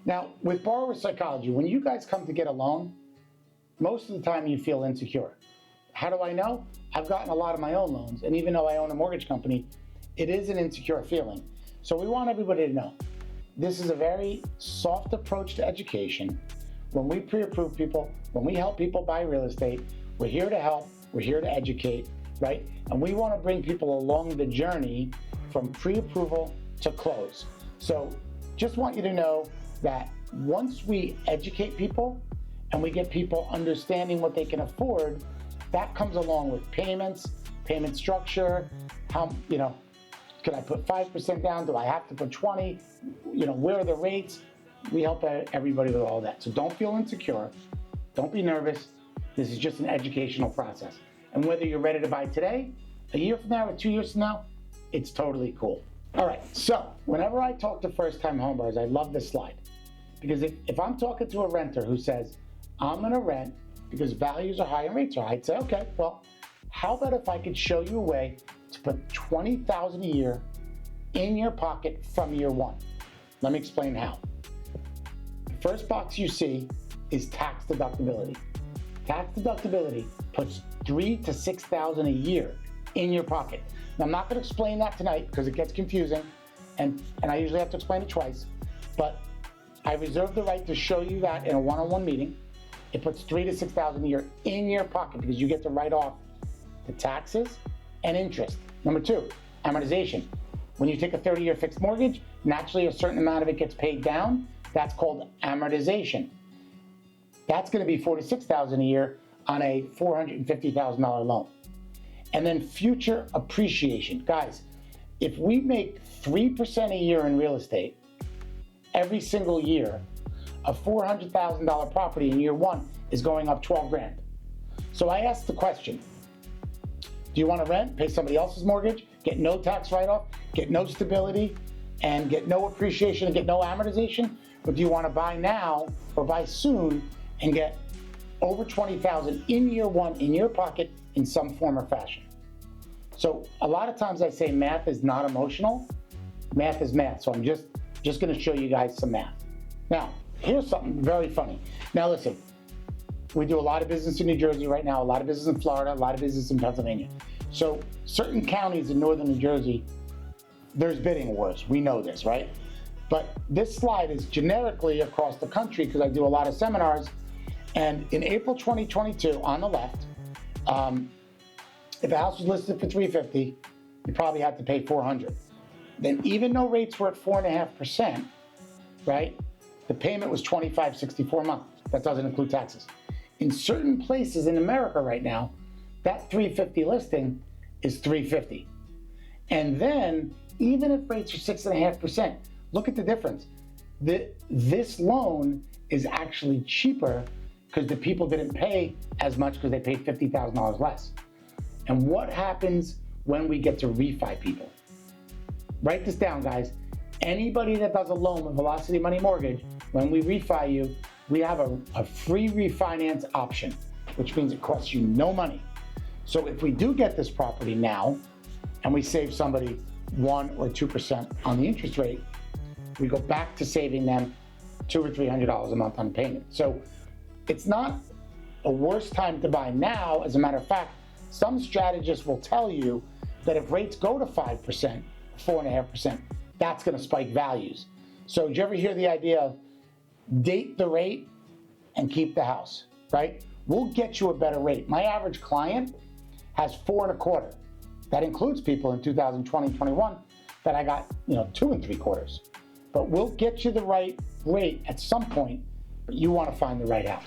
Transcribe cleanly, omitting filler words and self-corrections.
Now, with borrower psychology, when you guys come to get a loan, most of the time you feel insecure. How do I know? I've gotten a lot of my own loans, and even though I own a mortgage company, it is an insecure feeling. So we want everybody to know, this is a very soft approach to education. When we pre-approve people, when we help people buy real estate, we're here to help, we're here to educate, right? And we want to bring people along the journey from pre-approval to close. So just want you to know that once we educate people and we get people understanding what they can afford, that comes along with payments, payment structure, how, can I put 5% down? Do I have to put 20? Where are the rates? We help everybody with all that. So don't feel insecure. Don't be nervous. This is just an educational process. And whether you're ready to buy today, a year from now, or 2 years from now, it's totally cool. All right, so whenever I talk to first-time homebuyers, I love this slide. Because if I'm talking to a renter who says, I'm gonna rent because values are high and rates are high, I'd say, okay, well, how about if I could show you a way to put $20,000 a year in your pocket from year one? Let me explain how. The first box you see is tax deductibility. Tax deductibility puts $3,000 to $6,000 a year in your pocket. Now, I'm not gonna explain that tonight because it gets confusing, and I usually have to explain it twice, but I reserve the right to show you that in a one-on-one meeting. It puts $3,000 to $6,000 a year in your pocket because you get to write off the taxes and interest. Number two, amortization. When you take a 30-year fixed mortgage, naturally a certain amount of it gets paid down. That's called amortization. That's gonna be $4,000 to $6,000 a year on a $450,000 loan. And then future appreciation. Guys, if we make 3% a year in real estate, every single year, a $400,000 property in year one is going up 12 grand. So I asked the question, do you want to rent, pay somebody else's mortgage, get no tax write-off, get no stability, and get no appreciation and get no amortization? Or do you want to buy now or buy soon and get over $20,000 in year one in your pocket in some form or fashion? So a lot of times I say math is not emotional, math is math. So I'm just gonna show you guys some math. Now, here's something very funny. Now listen, we do a lot of business in New Jersey right now, a lot of business in Florida, a lot of business in Pennsylvania. So certain counties in northern New Jersey, there's bidding wars, we know this, right? But this slide is generically across the country because I do a lot of seminars. And in April 2022, on the left, if a house was listed for $350,000, you probably had to pay $400,000. Then even though rates were at 4.5%, right, the payment was $25.64 a month. That doesn't include taxes. In certain places in America right now, that $350,000 listing is $350,000. And then even if rates are 6.5%, look at the difference. This loan is actually cheaper because the people didn't pay as much because they paid $50,000 less. And what happens when we get to refi people? Write this down, guys. Anybody that does a loan with Velocity Money Mortgage, when we refi you, we have a free refinance option, which means it costs you no money. So if we do get this property now and we save somebody 1 or 2% on the interest rate, we go back to saving them $200 or $300 a month on payment. So it's not a worse time to buy now. As a matter of fact, some strategists will tell you that if rates go to 5%, 4.5%, that's gonna spike values. So did you ever hear the idea of date the rate and keep the house, right? We'll get you a better rate. My average client has 4.25. That includes people in 2020, 21 that I got, 2.75. But we'll get you the right rate at some point, but you wanna find the right house.